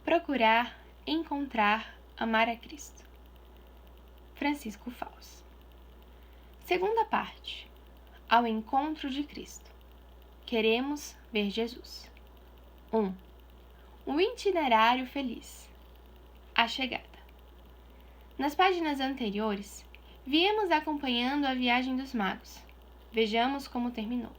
procurar, encontrar, amar a Cristo. Francisco Fausto. Segunda parte. Ao encontro de Cristo. Queremos ver Jesus. 1. Um itinerário feliz. A chegada. Nas páginas anteriores, viemos acompanhando a viagem dos magos. Vejamos como terminou.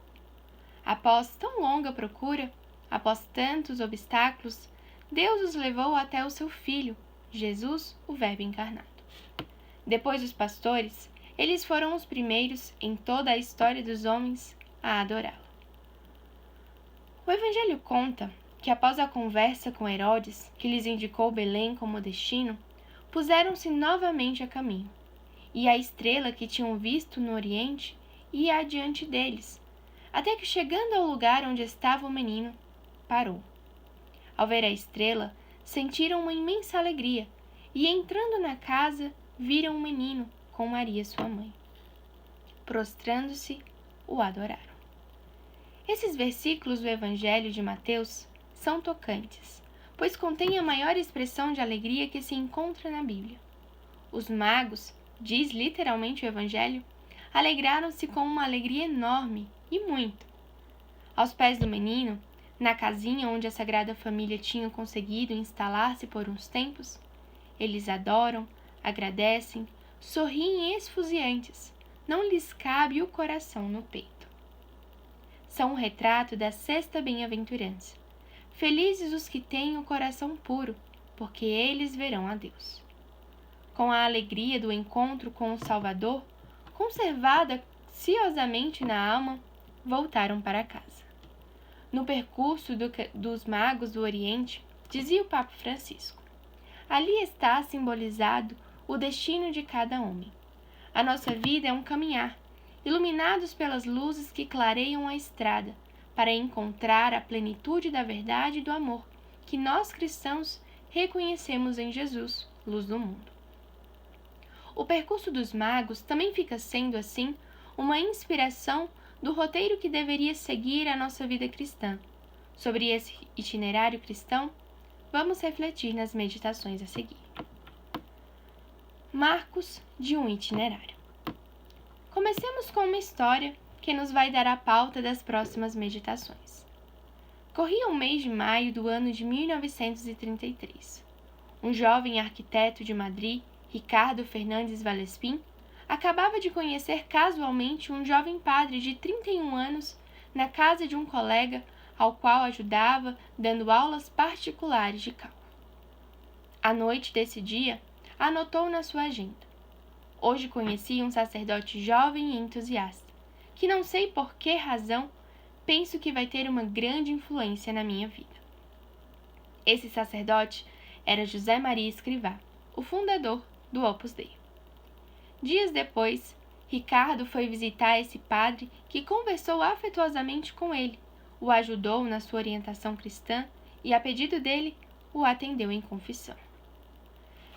Após tão longa procura, após tantos obstáculos, Deus os levou até o seu Filho, Jesus, o Verbo encarnado. Depois dos pastores, eles foram os primeiros em toda a história dos homens a adorá-lo. O Evangelho conta que após a conversa com Herodes, que lhes indicou Belém como destino, puseram-se novamente a caminho, e a estrela que tinham visto no Oriente ia adiante deles, até que, chegando ao lugar onde estava o menino, parou. Ao ver a estrela, sentiram uma imensa alegria, e entrando na casa, viram o menino com Maria sua mãe. Prostrando-se, o adoraram. Esses versículos do Evangelho de Mateus são tocantes, pois contêm a maior expressão de alegria que se encontra na Bíblia. Os magos, diz literalmente o Evangelho, alegraram-se com uma alegria enorme e muito. Aos pés do menino, na casinha onde a Sagrada Família tinha conseguido instalar-se por uns tempos, eles adoram, agradecem, sorriem esfuziantes, não lhes cabe o coração no peito. São um retrato da sexta bem-aventurança. Felizes os que têm o coração puro, porque eles verão a Deus. Com a alegria do encontro com o Salvador, conservada ciosamente na alma, voltaram para casa. No percurso dos magos do Oriente, dizia o Papa Francisco, ali está simbolizado o destino de cada homem. A nossa vida é um caminhar, iluminados pelas luzes que clareiam a estrada, para encontrar a plenitude da verdade e do amor, que nós cristãos reconhecemos em Jesus, luz do mundo. O percurso dos magos também fica sendo, assim, uma inspiração do roteiro que deveria seguir a nossa vida cristã. Sobre esse itinerário cristão, vamos refletir nas meditações a seguir. Marcos de um itinerário. Comecemos com uma história que nos vai dar a pauta das próximas meditações. Corria o mês de maio do ano de 1933. Um jovem arquiteto de Madrid, Ricardo Fernandes Vallespín, acabava de conhecer casualmente um jovem padre de 31 anos na casa de um colega ao qual ajudava dando aulas particulares de cálculo. À noite desse dia, anotou na sua agenda: hoje conheci um sacerdote jovem e entusiasta, que não sei por que razão penso que vai ter uma grande influência na minha vida. Esse sacerdote era José Maria Escrivá, o fundador do Opus Dei. Dias depois, Ricardo foi visitar esse padre que conversou afetuosamente com ele, o ajudou na sua orientação cristã e, a pedido dele, o atendeu em confissão.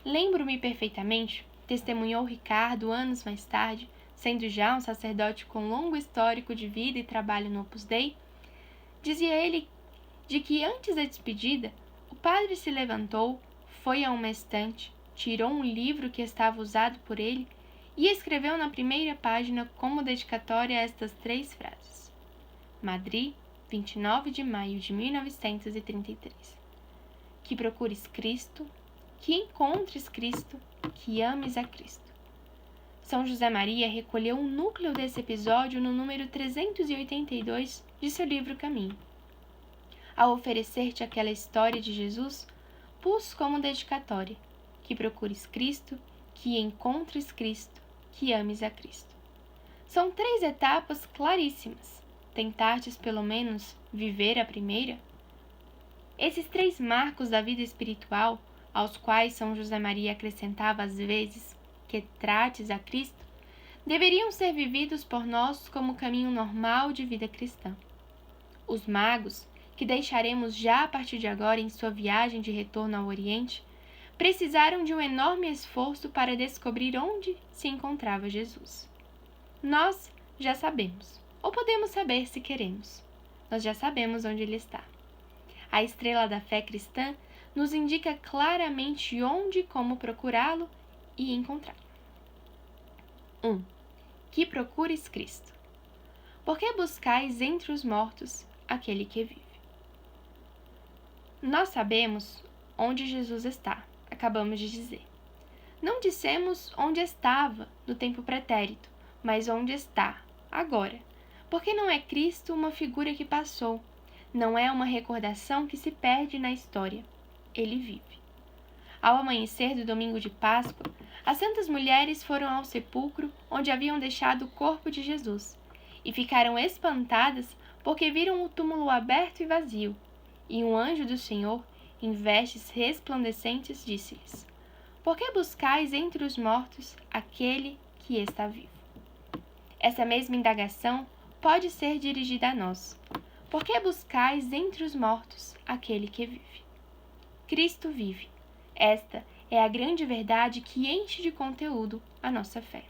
Lembro-me perfeitamente, testemunhou Ricardo anos mais tarde, sendo já um sacerdote com longo histórico de vida e trabalho no Opus Dei, dizia ele de que antes da despedida, o padre se levantou, foi a uma estante, tirou um livro que estava usado por ele e escreveu na primeira página como dedicatória estas 3 frases. Madrid, 29 de maio de 1933. Que procures Cristo, que encontres Cristo, que ames a Cristo. São José Maria recolheu um núcleo desse episódio no número 382 de seu livro Caminho. Ao oferecer-te aquela história de Jesus, pus como dedicatória: que procures Cristo, que encontres Cristo, que ames a Cristo. São 3 etapas claríssimas. Tentastes, pelo menos, viver a primeira? Esses 3 marcos da vida espiritual, aos quais São José Maria acrescentava às vezes que trates a Cristo, deveriam ser vividos por nós como caminho normal de vida cristã. Os magos, que deixaremos já a partir de agora em sua viagem de retorno ao Oriente, precisaram de um enorme esforço para descobrir onde se encontrava Jesus. Nós já sabemos, ou podemos saber se queremos. Nós já sabemos onde ele está. A estrela da fé cristã nos indica claramente onde e como procurá-lo e encontrá-lo. 1. Que procures Cristo. Por que buscais entre os mortos aquele que vive? Nós sabemos onde Jesus está, acabamos de dizer. Não dissemos onde estava no tempo pretérito, mas onde está, agora. Porque não é Cristo uma figura que passou, não é uma recordação que se perde na história. Ele vive. Ao amanhecer do domingo de Páscoa, as santas mulheres foram ao sepulcro onde haviam deixado o corpo de Jesus e ficaram espantadas porque viram o túmulo aberto e vazio. E um anjo do Senhor, em vestes resplandecentes, disse-lhes: Por que buscais entre os mortos aquele que está vivo? Essa mesma indagação pode ser dirigida a nós. Por que buscais entre os mortos aquele que vive? Cristo vive. Esta é a grande verdade que enche de conteúdo a nossa fé.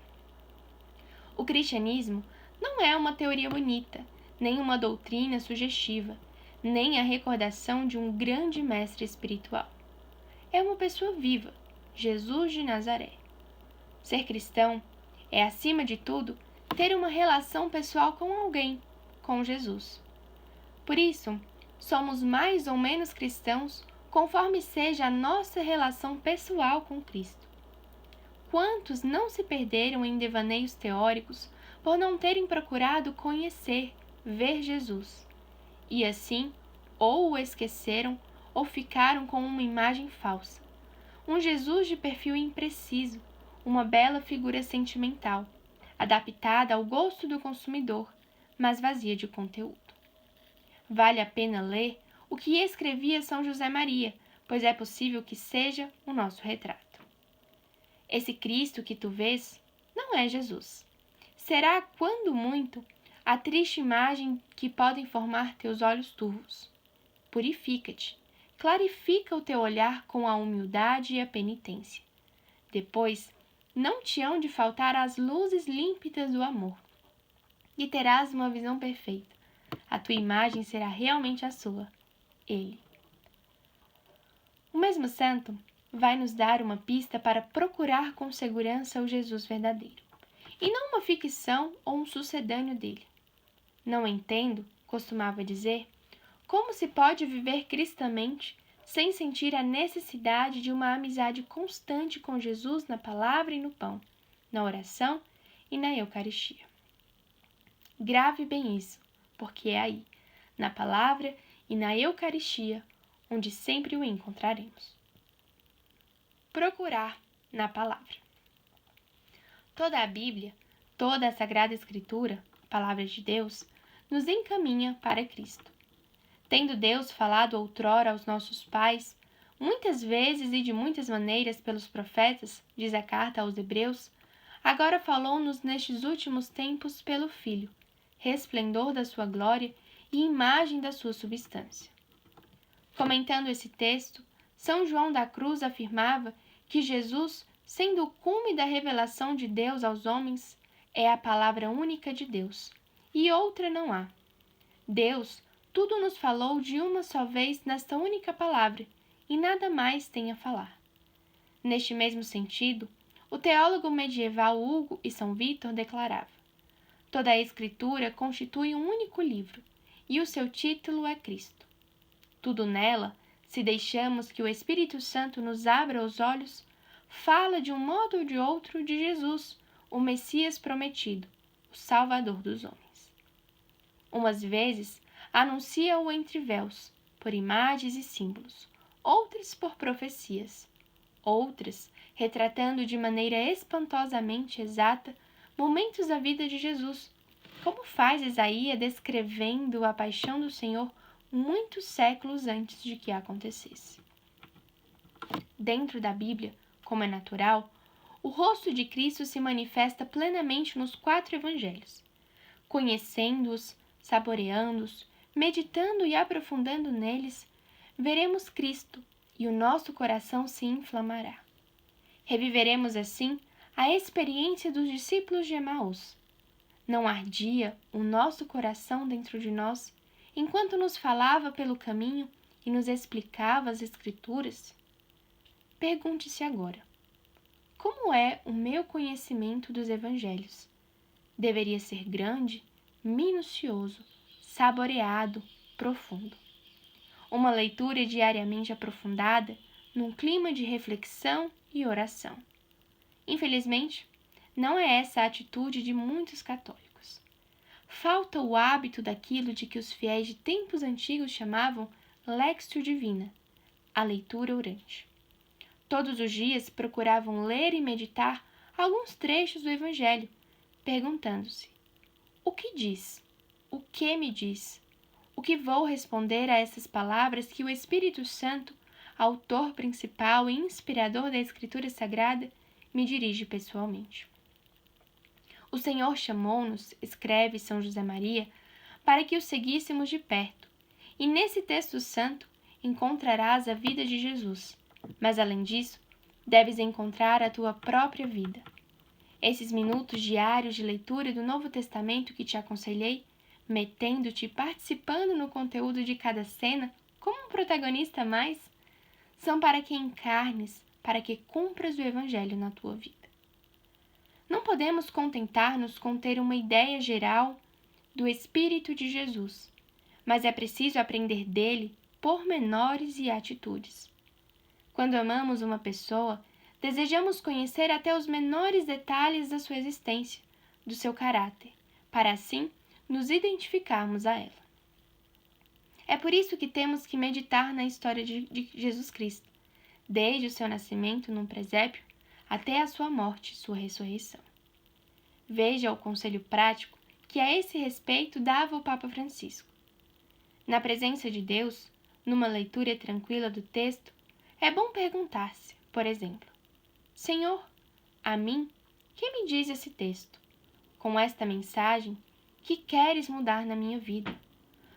O cristianismo não é uma teoria bonita, nem uma doutrina sugestiva, nem a recordação de um grande mestre espiritual. É uma pessoa viva, Jesus de Nazaré. Ser cristão é, acima de tudo, ter uma relação pessoal com alguém, com Jesus. Por isso, somos mais ou menos cristãos conforme seja a nossa relação pessoal com Cristo. Quantos não se perderam em devaneios teóricos por não terem procurado conhecer, ver Jesus? E assim, ou o esqueceram, ou ficaram com uma imagem falsa. Um Jesus de perfil impreciso, uma bela figura sentimental, adaptada ao gosto do consumidor, mas vazia de conteúdo. Vale a pena ler o que escrevia São José Maria, pois é possível que seja o nosso retrato. Esse Cristo que tu vês não é Jesus. Será, quando muito, a triste imagem que podem formar teus olhos turvos. Purifica-te, clarifica o teu olhar com a humildade e a penitência. Depois, não te hão de faltar as luzes límpidas do amor. E terás uma visão perfeita. A tua imagem será realmente a sua, Ele. O mesmo santo vai nos dar uma pista para procurar com segurança o Jesus verdadeiro, e não uma ficção ou um sucedâneo dele. Não entendo, costumava dizer, como se pode viver cristamente sem sentir a necessidade de uma amizade constante com Jesus na palavra e no pão, na oração e na Eucaristia. Grave bem isso, porque é aí, na palavra e na Eucaristia, onde sempre o encontraremos. Procurar na palavra. Toda a Bíblia, toda a Sagrada Escritura, a palavra de Deus, nos encaminha para Cristo. Tendo Deus falado outrora aos nossos pais, muitas vezes e de muitas maneiras pelos profetas, diz a carta aos Hebreus, agora falou-nos nestes últimos tempos pelo Filho, resplendor da sua glória e imagem da sua substância. Comentando esse texto, São João da Cruz afirmava que Jesus, sendo o cume da revelação de Deus aos homens, é a palavra única de Deus, e outra não há. Deus tudo nos falou de uma só vez nesta única palavra, e nada mais tem a falar. Neste mesmo sentido, o teólogo medieval Hugo e São Vítor declarava: toda a Escritura constitui um único livro, e o seu título é Cristo. Tudo nela, se deixamos que o Espírito Santo nos abra os olhos, fala de um modo ou de outro de Jesus, o Messias prometido, o Salvador dos homens. Umas vezes, anuncia-o entre véus, por imagens e símbolos, outras por profecias, outras retratando de maneira espantosamente exata momentos da vida de Jesus, como faz Isaías descrevendo a paixão do Senhor muitos séculos antes de que acontecesse. Dentro da Bíblia, como é natural, o rosto de Cristo se manifesta plenamente nos 4 evangelhos. Conhecendo-os, saboreando-os, meditando e aprofundando neles, veremos Cristo e o nosso coração se inflamará. Reviveremos assim a experiência dos discípulos de Emaús. Não ardia o nosso coração dentro de nós, enquanto nos falava pelo caminho e nos explicava as Escrituras? Pergunte-se agora: como é o meu conhecimento dos Evangelhos? Deveria ser grande, minucioso, saboreado, profundo. Uma leitura diariamente aprofundada, num clima de reflexão e oração. Infelizmente, não é essa a atitude de muitos católicos. Falta o hábito daquilo de que os fiéis de tempos antigos chamavam Lectio Divina, a leitura orante. Todos os dias procuravam ler e meditar alguns trechos do Evangelho, perguntando-se: o que diz? O que me diz? O que vou responder a essas palavras que o Espírito Santo, autor principal e inspirador da Escritura Sagrada, me dirige pessoalmente? O Senhor chamou-nos, escreve São José Maria, para que o seguíssemos de perto, e nesse texto santo encontrarás a vida de Jesus, mas além disso, deves encontrar a tua própria vida. Esses minutos diários de leitura do Novo Testamento que te aconselhei, metendo-te e participando no conteúdo de cada cena, como um protagonista a mais, são para que encarnes, para que cumpras o Evangelho na tua vida. Não podemos contentar-nos com ter uma ideia geral do Espírito de Jesus, mas é preciso aprender dele pormenores e atitudes. Quando amamos uma pessoa, desejamos conhecer até os menores detalhes da sua existência, do seu caráter, para assim nos identificarmos a ela. É por isso que temos que meditar na história de Jesus Cristo, desde o seu nascimento num presépio até a sua morte e sua ressurreição. Veja o conselho prático que a esse respeito dava o Papa Francisco. Na presença de Deus, numa leitura tranquila do texto, é bom perguntar-se, por exemplo: Senhor, a mim, que me diz esse texto? Com esta mensagem, que queres mudar na minha vida?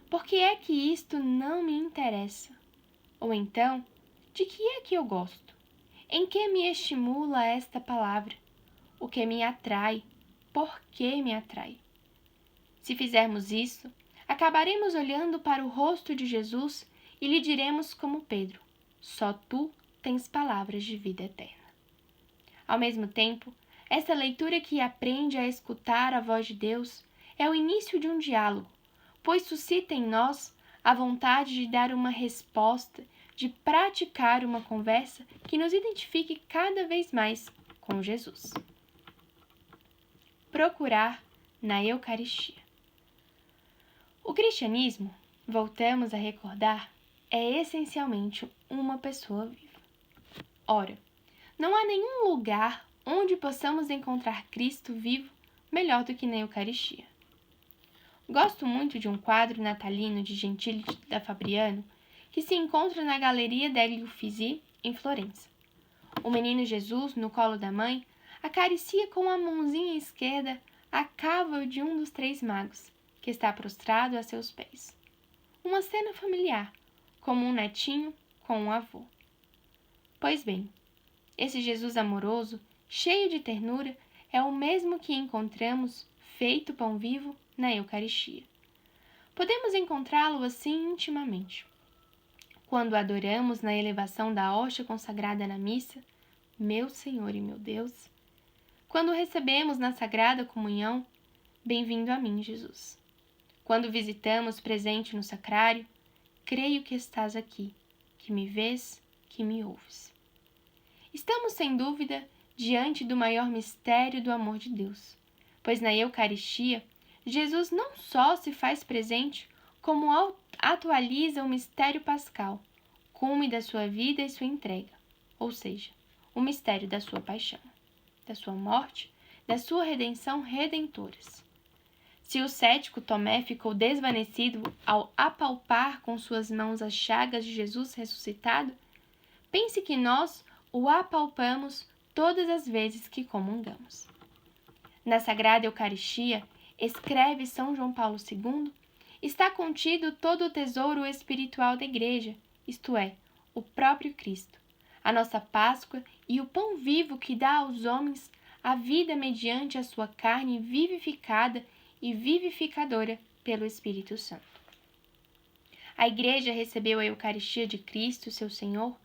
Por que é que isto não me interessa? Ou então, de que é que eu gosto? Em que me estimula esta palavra? O que me atrai? Por que me atrai? Se fizermos isso, acabaremos olhando para o rosto de Jesus e lhe diremos como Pedro: só tu tens palavras de vida eterna. Ao mesmo tempo, essa leitura que aprende a escutar a voz de Deus é o início de um diálogo, pois suscita em nós a vontade de dar uma resposta, de praticar uma conversa que nos identifique cada vez mais com Jesus. Procurar na Eucaristia. O cristianismo, voltamos a recordar, é essencialmente uma pessoa viva. Ora, não há nenhum lugar onde possamos encontrar Cristo vivo melhor do que na Eucaristia. Gosto muito de um quadro natalino de Gentile da Fabriano que se encontra na Galeria degli Uffizi, em Florença. O menino Jesus, no colo da mãe, acaricia com a mãozinha esquerda a cava de um dos três magos, que está prostrado a seus pés. Uma cena familiar, como um netinho com um avô. Pois bem, esse Jesus amoroso, cheio de ternura, é o mesmo que encontramos, feito pão vivo, na Eucaristia. Podemos encontrá-lo assim intimamente. Quando adoramos na elevação da hóstia consagrada na missa, meu Senhor e meu Deus. Quando recebemos na Sagrada Comunhão, bem-vindo a mim, Jesus. Quando visitamos presente no sacrário, creio que estás aqui, que me vês, que me ouves. Estamos, sem dúvida, diante do maior mistério do amor de Deus, pois na Eucaristia, Jesus não só se faz presente, como atualiza o mistério pascal, cume da sua vida e sua entrega, ou seja, o mistério da sua paixão, da sua morte, da sua redenção redentoras. Se o cético Tomé ficou desvanecido ao apalpar com suas mãos as chagas de Jesus ressuscitado, pense que nós o apalpamos todas as vezes que comungamos. Na Sagrada Eucaristia, escreve São João Paulo II, está contido todo o tesouro espiritual da Igreja, isto é, o próprio Cristo, a nossa Páscoa e o pão vivo que dá aos homens a vida mediante a sua carne vivificada e vivificadora pelo Espírito Santo. A Igreja recebeu a Eucaristia de Cristo, seu Senhor,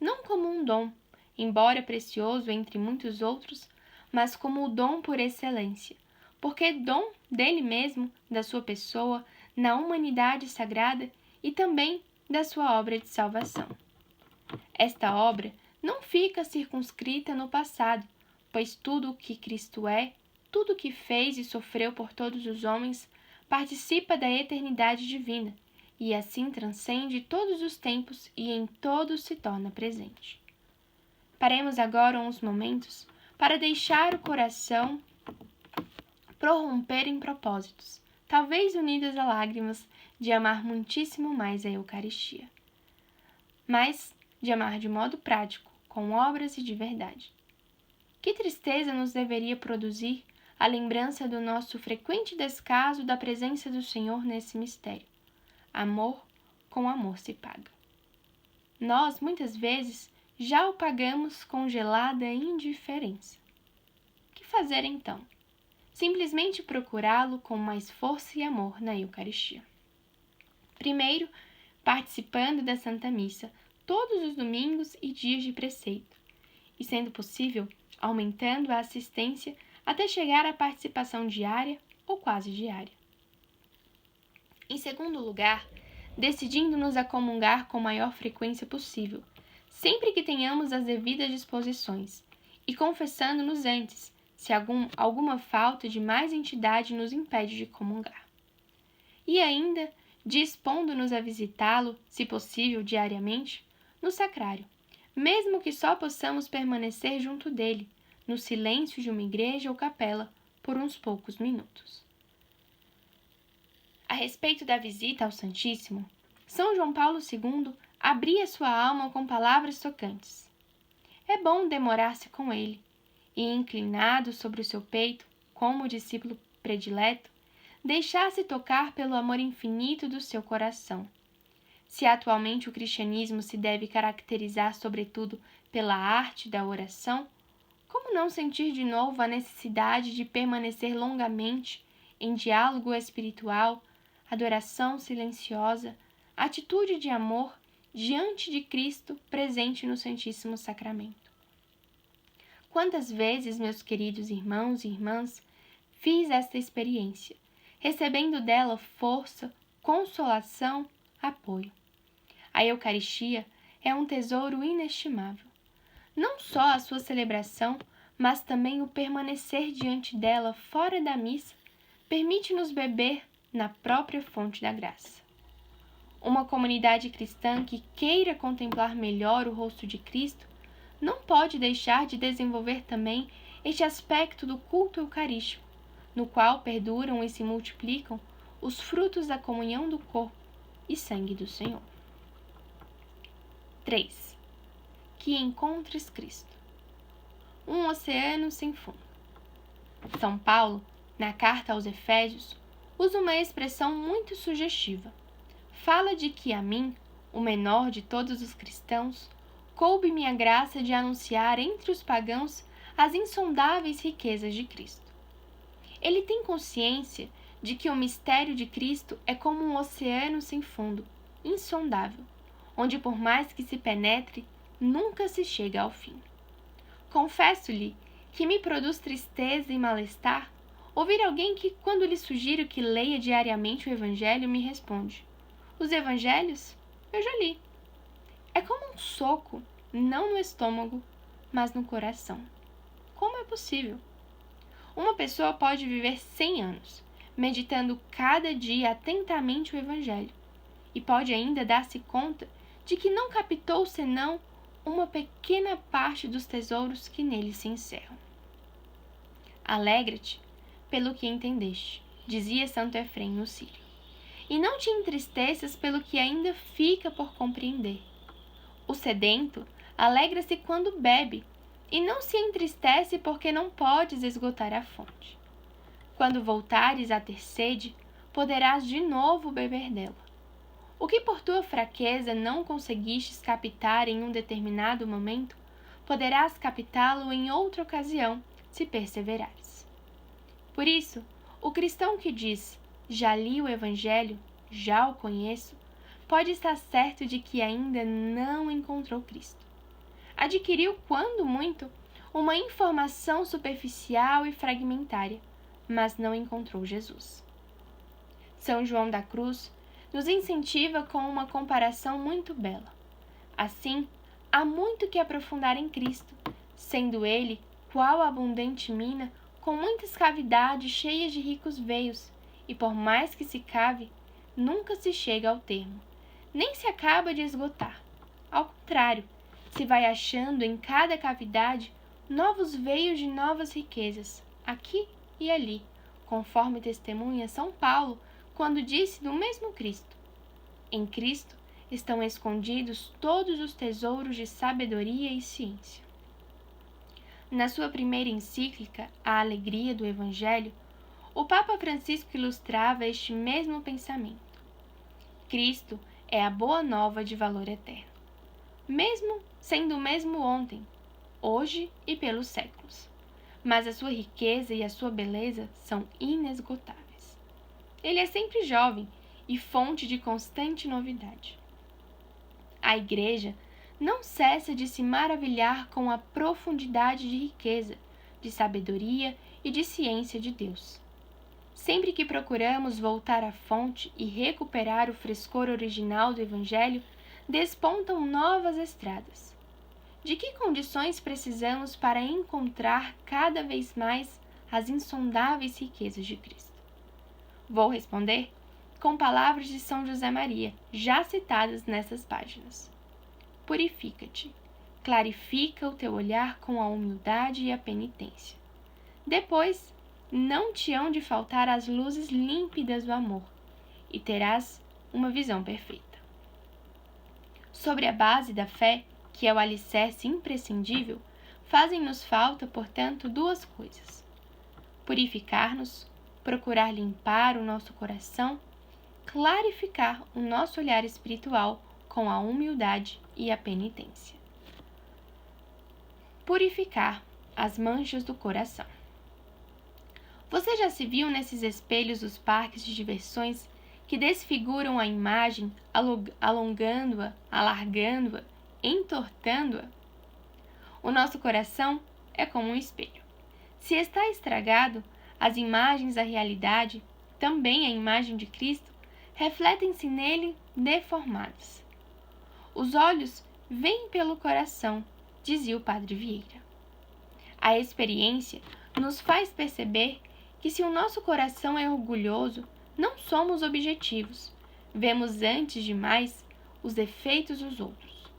não como um dom, embora precioso entre muitos outros, mas como o dom por excelência, porque é dom dele mesmo, da sua pessoa, na humanidade sagrada e também da sua obra de salvação. Esta obra não fica circunscrita no passado, pois tudo o que Cristo é, tudo o que fez e sofreu por todos os homens, participa da eternidade divina, e assim transcende todos os tempos e em todos se torna presente. Paremos agora uns momentos para deixar o coração prorromper em propósitos, talvez unidos a lágrimas, de amar muitíssimo mais a Eucaristia, mas de amar de modo prático, com obras e de verdade. Que tristeza nos deveria produzir a lembrança do nosso frequente descaso da presença do Senhor nesse mistério. Amor com amor se paga. Nós, muitas vezes, já o pagamos com gelada indiferença. Que fazer então? Simplesmente procurá-lo com mais força e amor na Eucaristia. Primeiro, participando da Santa Missa todos os domingos e dias de preceito, e, sendo possível, aumentando a assistência até chegar à participação diária ou quase diária. Em segundo lugar, decidindo-nos a comungar com maior frequência possível, sempre que tenhamos as devidas disposições, e confessando-nos antes, se alguma falta de mais entidade nos impede de comungar. E ainda, dispondo-nos a visitá-lo, se possível diariamente, no sacrário, mesmo que só possamos permanecer junto dele, no silêncio de uma igreja ou capela, por uns poucos minutos. A respeito da visita ao Santíssimo, São João Paulo II abria sua alma com palavras tocantes. É bom demorar-se com ele, e, inclinado sobre o seu peito, como o discípulo predileto, deixar-se tocar pelo amor infinito do seu coração. Se atualmente o cristianismo se deve caracterizar sobretudo pela arte da oração, como não sentir de novo a necessidade de permanecer longamente em diálogo espiritual, adoração silenciosa, atitude de amor diante de Cristo presente no Santíssimo Sacramento? Quantas vezes, meus queridos irmãos e irmãs, fiz esta experiência, recebendo dela força, consolação, apoio. A Eucaristia é um tesouro inestimável. Não só a sua celebração, mas também o permanecer diante dela fora da missa, permite-nos beber na própria fonte da graça. Uma comunidade cristã que queira contemplar melhor o rosto de Cristo não pode deixar de desenvolver também este aspecto do culto eucarístico, no qual perduram e se multiplicam os frutos da comunhão do corpo e sangue do Senhor. 3. Que encontres Cristo. Um oceano sem fundo. São Paulo, na carta aos Efésios, usa uma expressão muito sugestiva. Fala de que a mim, o menor de todos os cristãos, coube-me a graça de anunciar entre os pagãos as insondáveis riquezas de Cristo. Ele tem consciência de que o mistério de Cristo é como um oceano sem fundo, insondável, onde por mais que se penetre, nunca se chega ao fim. Confesso-lhe que me produz tristeza e mal-estar ouvir alguém que, quando lhe sugiro que leia diariamente o Evangelho, me responde: os Evangelhos? Eu já li. É como um soco, não no estômago, mas no coração. Como é possível? Uma pessoa pode viver 100 anos, meditando cada dia atentamente o Evangelho, e pode ainda dar-se conta de que não captou senão uma pequena parte dos tesouros que nele se encerram. Alegra-te pelo que entendeste, dizia Santo Efrém o Sírio, e não te entristeças pelo que ainda fica por compreender. O sedento alegra-se quando bebe, e não se entristece porque não podes esgotar a fonte. Quando voltares a ter sede, poderás de novo beber dela. O que por tua fraqueza não conseguistes captar em um determinado momento, poderás captá-lo em outra ocasião, se perseverares. Por isso, o cristão que diz, já li o Evangelho, já o conheço, pode estar certo de que ainda não encontrou Cristo. Adquiriu, quando muito, uma informação superficial e fragmentária, mas não encontrou Jesus. São João da Cruz nos incentiva com uma comparação muito bela. Assim, há muito que aprofundar em Cristo, sendo Ele qual abundante mina com muitas cavidades cheias de ricos veios, e por mais que se cave, nunca se chega ao termo, nem se acaba de esgotar. Ao contrário, se vai achando em cada cavidade novos veios de novas riquezas, aqui e ali, conforme testemunha São Paulo quando disse do mesmo Cristo: em Cristo estão escondidos todos os tesouros de sabedoria e ciência. Na sua primeira encíclica, A Alegria do Evangelho, o Papa Francisco ilustrava este mesmo pensamento. Cristo é a boa nova de valor eterno, mesmo sendo o mesmo ontem, hoje e pelos séculos. Mas a sua riqueza e a sua beleza são inesgotáveis. Ele é sempre jovem e fonte de constante novidade. A Igreja não cessa de se maravilhar com a profundidade de riqueza, de sabedoria e de ciência de Deus. Sempre que procuramos voltar à fonte e recuperar o frescor original do Evangelho, despontam novas estradas. De que condições precisamos para encontrar cada vez mais as insondáveis riquezas de Cristo? Vou responder com palavras de São José Maria, já citadas nessas páginas. Purifica-te, clarifica o teu olhar com a humildade e a penitência. Depois, não te hão de faltar as luzes límpidas do amor, e terás uma visão perfeita. Sobre a base da fé, que é o alicerce imprescindível, fazem-nos falta, portanto, duas coisas: purificar-nos, procurar limpar o nosso coração, clarificar o nosso olhar espiritual com a humildade e a penitência. Purificar as manchas do coração. Você já se viu nesses espelhos dos parques de diversões que desfiguram a imagem, alongando-a, alargando-a, entortando-a? O nosso coração é como um espelho. Se está estragado, as imagens da realidade, também a imagem de Cristo, refletem-se nele deformadas. Os olhos veem pelo coração, dizia o Padre Vieira. A experiência nos faz perceber que se o nosso coração é orgulhoso, não somos objetivos. Vemos antes de mais os defeitos dos outros,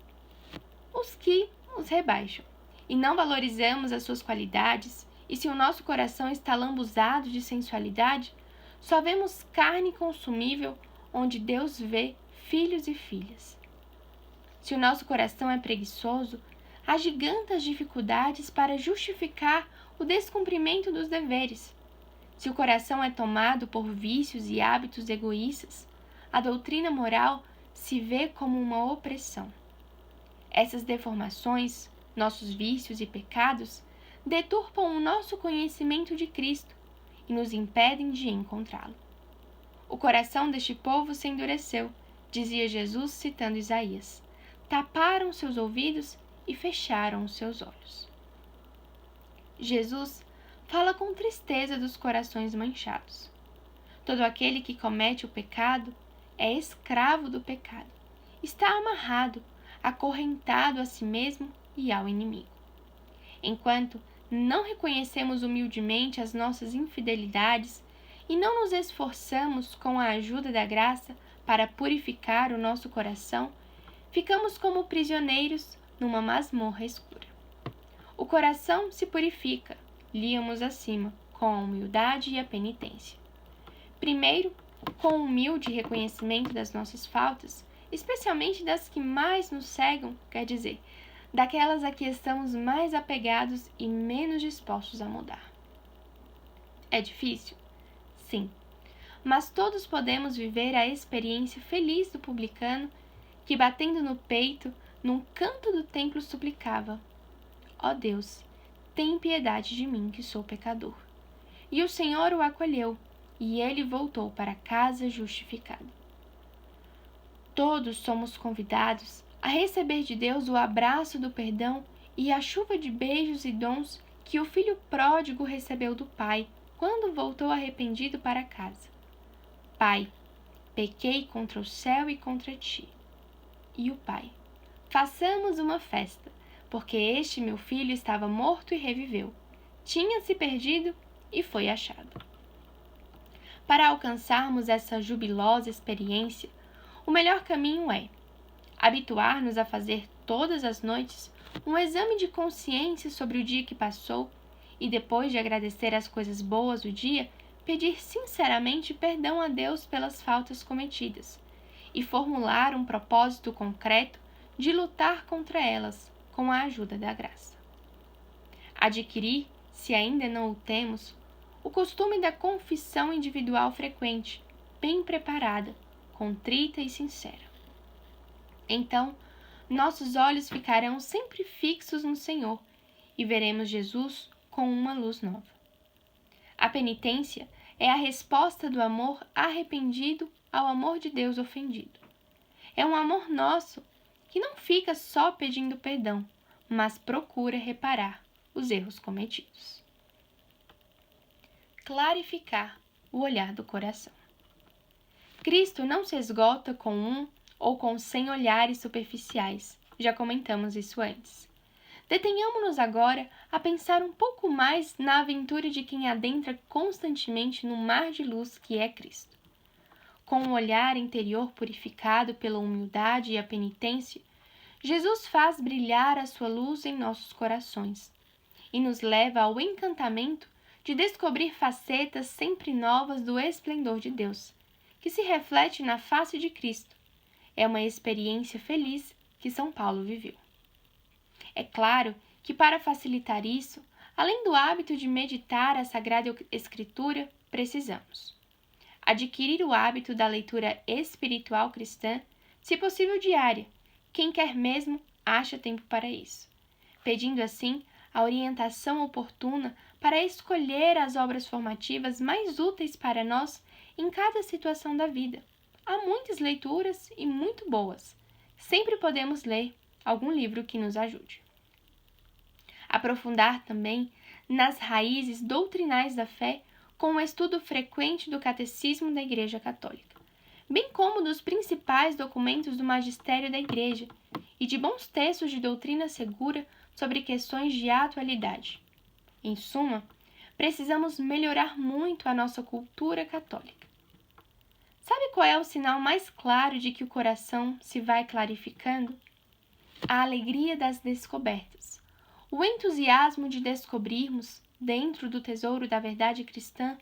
os que os rebaixam, e não valorizamos as suas qualidades, e se o nosso coração está lambuzado de sensualidade, só vemos carne consumível onde Deus vê filhos e filhas. Se o nosso coração é preguiçoso, agiganta as dificuldades para justificar o descumprimento dos deveres. Se o coração é tomado por vícios e hábitos egoístas, a doutrina moral se vê como uma opressão. Essas deformações, nossos vícios e pecados, deturpam o nosso conhecimento de Cristo e nos impedem de encontrá-lo. O coração deste povo se endureceu, dizia Jesus citando Isaías. Taparam seus ouvidos e fecharam os seus olhos. Jesus fala com tristeza dos corações manchados. Todo aquele que comete o pecado é escravo do pecado. Está amarrado, acorrentado a si mesmo e ao inimigo. Enquanto não reconhecemos humildemente as nossas infidelidades e não nos esforçamos com a ajuda da graça para purificar o nosso coração, ficamos como prisioneiros numa masmorra escura. O coração se purifica, líamos acima, com a humildade e a penitência. Primeiro, com o humilde reconhecimento das nossas faltas, especialmente das que mais nos cegam, quer dizer, daquelas a que estamos mais apegados e menos dispostos a mudar. É difícil? Sim. Mas todos podemos viver a experiência feliz do publicano que, batendo no peito, num canto do templo suplicava: ó Deus, tem piedade de mim que sou pecador. E o Senhor o acolheu, e ele voltou para casa justificado. Todos somos convidados a receber de Deus o abraço do perdão e a chuva de beijos e dons que o filho pródigo recebeu do Pai quando voltou arrependido para casa. Pai, pequei contra o céu e contra ti. E o Pai, façamos uma festa, porque este meu filho estava morto e reviveu. Tinha se perdido e foi achado. Para alcançarmos essa jubilosa experiência, o melhor caminho é habituar-nos a fazer todas as noites um exame de consciência sobre o dia que passou e, depois de agradecer as coisas boas do dia, pedir sinceramente perdão a Deus pelas faltas cometidas e formular um propósito concreto de lutar contra elas com a ajuda da graça. Adquirir, se ainda não o temos, o costume da confissão individual frequente, bem preparada, contrita e sincera. Então, nossos olhos ficarão sempre fixos no Senhor e veremos Jesus com uma luz nova. A penitência é a resposta do amor arrependido ao amor de Deus ofendido. É um amor nosso que não fica só pedindo perdão, mas procura reparar os erros cometidos. Clarificar o olhar do coração. Cristo não se esgota com um ou com 100 olhares superficiais. Já comentamos isso antes. Detenhamo-nos agora a pensar um pouco mais na aventura de quem adentra constantemente no mar de luz que é Cristo. Com o olhar interior purificado pela humildade e a penitência, Jesus faz brilhar a sua luz em nossos corações e nos leva ao encantamento de descobrir facetas sempre novas do esplendor de Deus, que se reflete na face de Cristo. É uma experiência feliz que São Paulo viveu. É claro que, para facilitar isso, além do hábito de meditar a Sagrada Escritura, precisamos adquirir o hábito da leitura espiritual cristã, se possível diária. Quem quer mesmo acha tempo para isso, pedindo assim a orientação oportuna para escolher as obras formativas mais úteis para nós em cada situação da vida. Há muitas leituras e muito boas. Sempre podemos ler algum livro que nos ajude. Aprofundar também nas raízes doutrinais da fé com o estudo frequente do Catecismo da Igreja Católica, bem como dos principais documentos do magistério da Igreja e de bons textos de doutrina segura sobre questões de atualidade. Em suma, precisamos melhorar muito a nossa cultura católica. Sabe qual é o sinal mais claro de que o coração se vai clarificando? A alegria das descobertas, o entusiasmo de descobrirmos, dentro do tesouro da verdade cristã,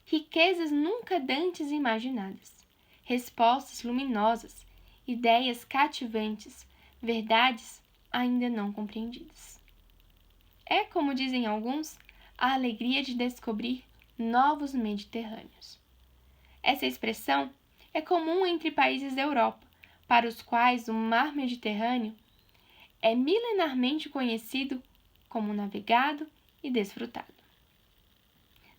riquezas nunca dantes imaginadas, respostas luminosas, ideias cativantes, verdades ainda não compreendidas. É, como dizem alguns, a alegria de descobrir novos Mediterrâneos. Essa expressão é comum entre países da Europa, para os quais o mar Mediterrâneo é milenarmente conhecido como navegado e desfrutado.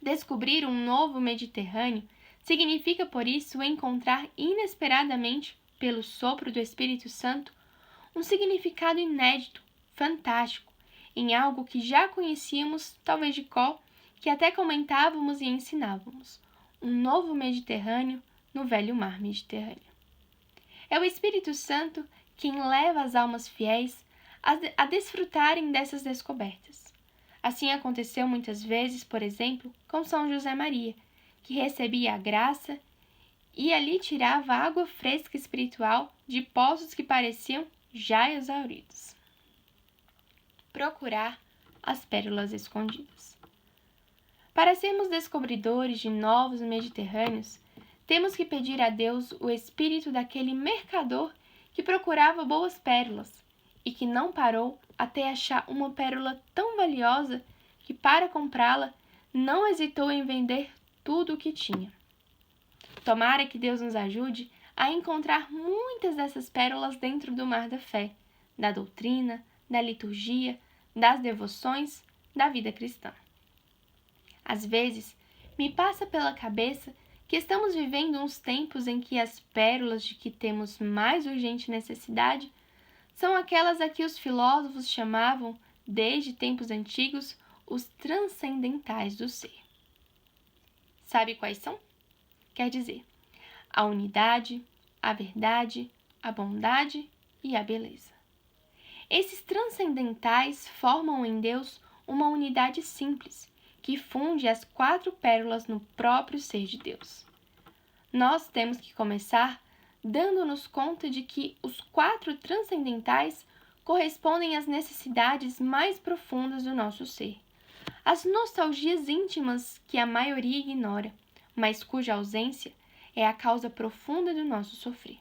Descobrir um novo Mediterrâneo significa, por isso, encontrar inesperadamente, pelo sopro do Espírito Santo, um significado inédito, fantástico, em algo que já conhecíamos, talvez de cor, que até comentávamos e ensinávamos. Um novo Mediterrâneo no velho mar Mediterrâneo. É o Espírito Santo quem leva as almas fiéis a desfrutarem dessas descobertas. Assim aconteceu muitas vezes, por exemplo, com São José Maria, que recebia a graça e ali tirava água fresca espiritual de poços que pareciam já exauridos. Procurar as pérolas escondidas. Para sermos descobridores de novos Mediterrâneos, temos que pedir a Deus o espírito daquele mercador que procurava boas pérolas e que não parou até achar uma pérola tão valiosa que, para comprá-la, não hesitou em vender tudo o que tinha. Tomara que Deus nos ajude a encontrar muitas dessas pérolas dentro do mar da fé, da doutrina, da liturgia, das devoções, da vida cristã. Às vezes, me passa pela cabeça que estamos vivendo uns tempos em que as pérolas de que temos mais urgente necessidade são aquelas a que os filósofos chamavam, desde tempos antigos, os transcendentais do ser. Sabe quais são? Quer dizer, a unidade, a verdade, a bondade e a beleza. Esses transcendentais formam em Deus uma unidade simples, que funde as 4 pérolas no próprio ser de Deus. Nós temos que começar dando-nos conta de que os 4 transcendentais correspondem às necessidades mais profundas do nosso ser, às nostalgias íntimas que a maioria ignora, mas cuja ausência é a causa profunda do nosso sofrer.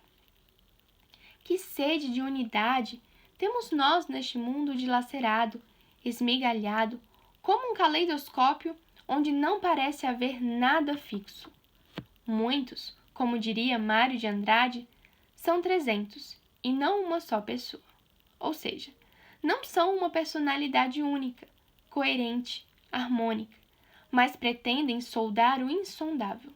Que sede de unidade temos nós neste mundo dilacerado, esmigalhado, como um caleidoscópio onde não parece haver nada fixo. Muitos, como diria Mário de Andrade, são 300 e não uma só pessoa. Ou seja, não são uma personalidade única, coerente, harmônica, mas pretendem soldar o insondável.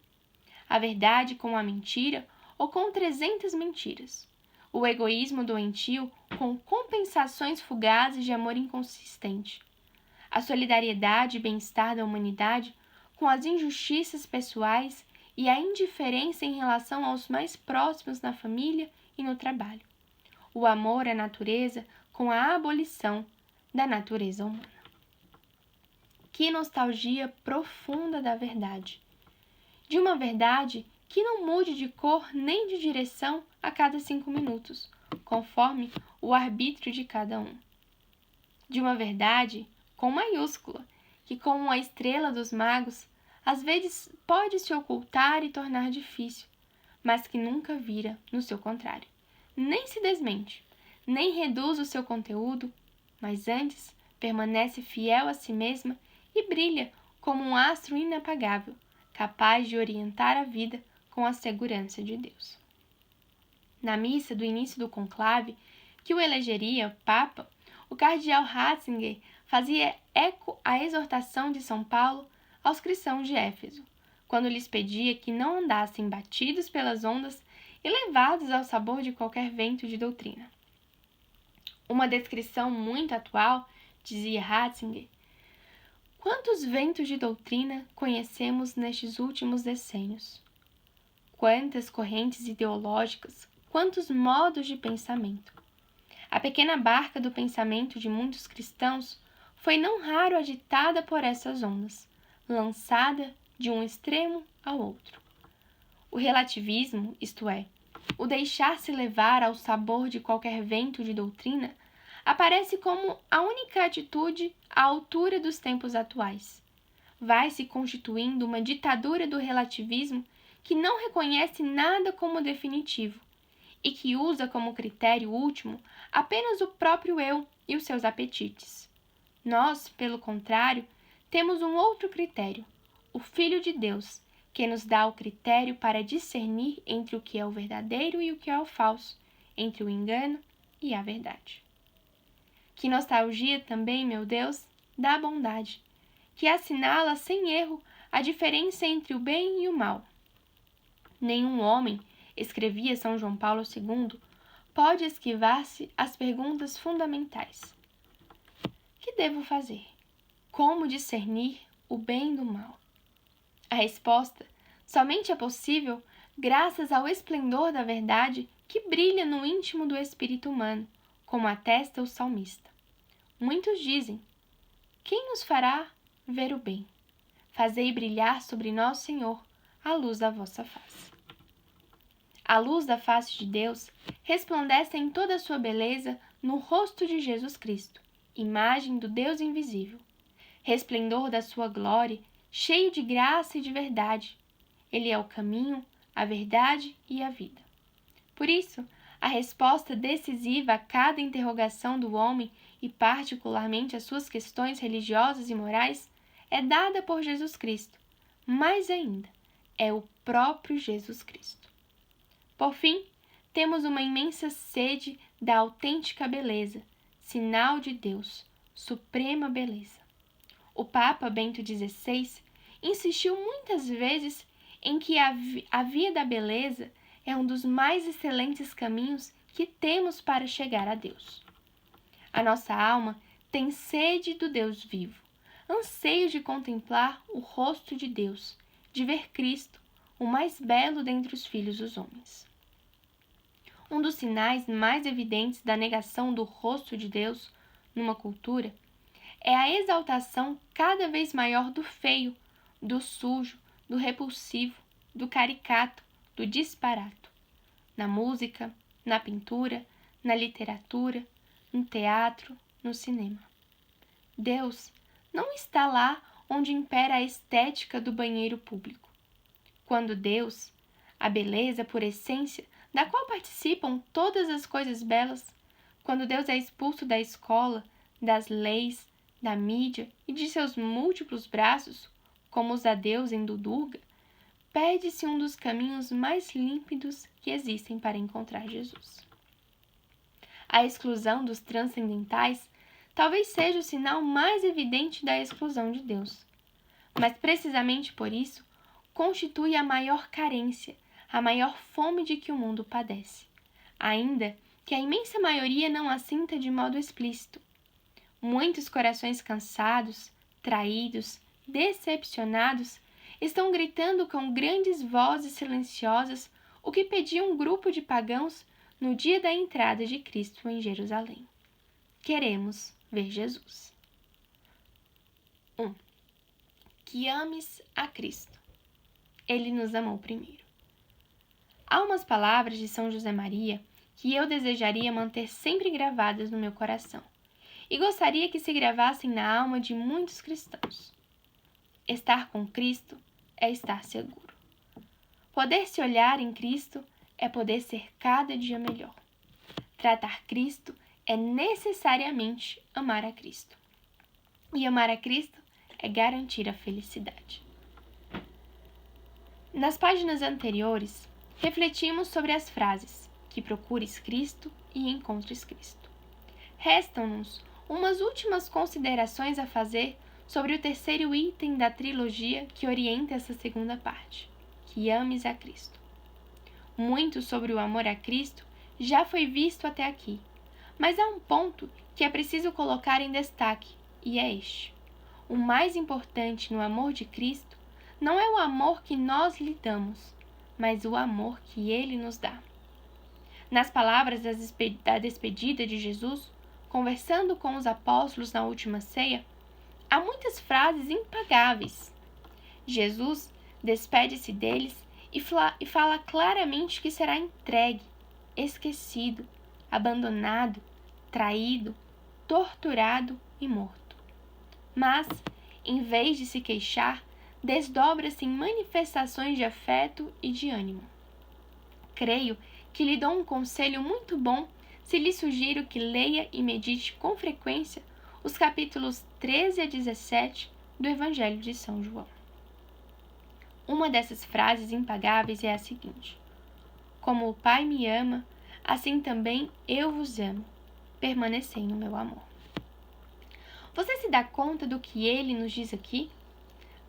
A verdade com a mentira ou com 300 mentiras. O egoísmo doentio com compensações fugazes de amor inconsistente. A solidariedade e bem-estar da humanidade com as injustiças pessoais e a indiferença em relação aos mais próximos na família e no trabalho. O amor à natureza com a abolição da natureza humana. Que nostalgia profunda da verdade! De uma verdade que não mude de cor nem de direção a cada 5 minutos, conforme o arbítrio de cada um. De uma verdade com maiúscula, que como a estrela dos magos, às vezes pode se ocultar e tornar difícil, mas que nunca vira no seu contrário. Nem se desmente, nem reduz o seu conteúdo, mas antes permanece fiel a si mesma e brilha como um astro inapagável, capaz de orientar a vida com a segurança de Deus. Na missa do início do conclave, que o elegeria Papa, o cardeal Ratzinger fazia eco à exortação de São Paulo aos cristãos de Éfeso, quando lhes pedia que não andassem batidos pelas ondas e levados ao sabor de qualquer vento de doutrina. Uma descrição muito atual, dizia Ratzinger: quantos ventos de doutrina conhecemos nestes últimos decênios? Quantas correntes ideológicas, quantos modos de pensamento. A pequena barca do pensamento de muitos cristãos foi não raro agitada por essas ondas, lançada de um extremo ao outro. O relativismo, isto é, o deixar-se levar ao sabor de qualquer vento de doutrina, aparece como a única atitude à altura dos tempos atuais. Vai se constituindo uma ditadura do relativismo que não reconhece nada como definitivo e que usa como critério último apenas o próprio eu e os seus apetites. Nós, pelo contrário, temos um outro critério, o Filho de Deus, que nos dá o critério para discernir entre o que é o verdadeiro e o que é o falso, entre o engano e a verdade. Que nostalgia também, meu Deus, da bondade, que assinala sem erro a diferença entre o bem e o mal. Nenhum homem, escrevia São João Paulo II, pode esquivar-se às perguntas fundamentais. Que devo fazer? Como discernir o bem do mal? A resposta somente é possível graças ao esplendor da verdade que brilha no íntimo do espírito humano, como atesta o salmista. Muitos dizem: quem nos fará ver o bem? Fazei brilhar sobre nós, Senhor, a luz da vossa face. A luz da face de Deus resplandece em toda a sua beleza no rosto de Jesus Cristo, imagem do Deus invisível. Resplendor da sua glória, cheio de graça e de verdade. Ele é o caminho, a verdade e a vida. Por isso, a resposta decisiva a cada interrogação do homem e particularmente às suas questões religiosas e morais é dada por Jesus Cristo. Mais ainda, é o próprio Jesus Cristo. Por fim, temos uma imensa sede da autêntica beleza, sinal de Deus, suprema beleza. O Papa Bento XVI insistiu muitas vezes em que a via da beleza é um dos mais excelentes caminhos que temos para chegar a Deus. A nossa alma tem sede do Deus vivo, anseio de contemplar o rosto de Deus, de ver Cristo, o mais belo dentre os filhos dos homens. Um dos sinais mais evidentes da negação do rosto de Deus numa cultura é a exaltação cada vez maior do feio, do sujo, do repulsivo, do caricato, do disparato. Na música, na pintura, na literatura, no teatro, no cinema. Deus não está lá onde impera a estética do banheiro público. Quando Deus, a beleza por essência, da qual participam todas as coisas belas, quando Deus é expulso da escola, das leis, da mídia e de seus múltiplos braços, como os adeus em Durga, perde-se um dos caminhos mais límpidos que existem para encontrar Jesus. A exclusão dos transcendentais talvez seja o sinal mais evidente da exclusão de Deus. Mas precisamente por isso, constitui a maior carência, a maior fome de que o mundo padece, ainda que a imensa maioria não a sinta de modo explícito. Muitos corações cansados, traídos, decepcionados, estão gritando com grandes vozes silenciosas o que pedia um grupo de pagãos no dia da entrada de Cristo em Jerusalém. Queremos ver Jesus. 1. Que ames a Cristo. Ele nos amou primeiro. Há umas palavras de São José Maria que eu desejaria manter sempre gravadas no meu coração e gostaria que se gravassem na alma de muitos cristãos. Estar com Cristo é estar seguro. Poder se olhar em Cristo é poder ser cada dia melhor. Tratar Cristo é necessariamente amar a Cristo. E amar a Cristo é garantir a felicidade. Nas páginas anteriores, refletimos sobre as frases que procures Cristo e encontres Cristo. Restam-nos umas últimas considerações a fazer sobre o terceiro item da trilogia que orienta essa segunda parte, que ames a Cristo. Muito sobre o amor a Cristo já foi visto até aqui, mas há um ponto que é preciso colocar em destaque, e é este. O mais importante no amor de Cristo não é o amor que nós lhe damos, mas o amor que Ele nos dá. Nas palavras da despedida de Jesus, conversando com os apóstolos na última ceia, há muitas frases impagáveis. Jesus despede-se deles e fala claramente que será entregue, esquecido, abandonado, traído, torturado e morto. Mas, em vez de se queixar, desdobra-se em manifestações de afeto e de ânimo. Creio que lhe dou um conselho muito bom se lhe sugiro que leia e medite com frequência os capítulos 13 a 17 do Evangelho de São João. Uma dessas frases impagáveis é a seguinte: como o Pai me ama, assim também eu vos amo. Permanecei no meu amor. Você se dá conta do que ele nos diz aqui?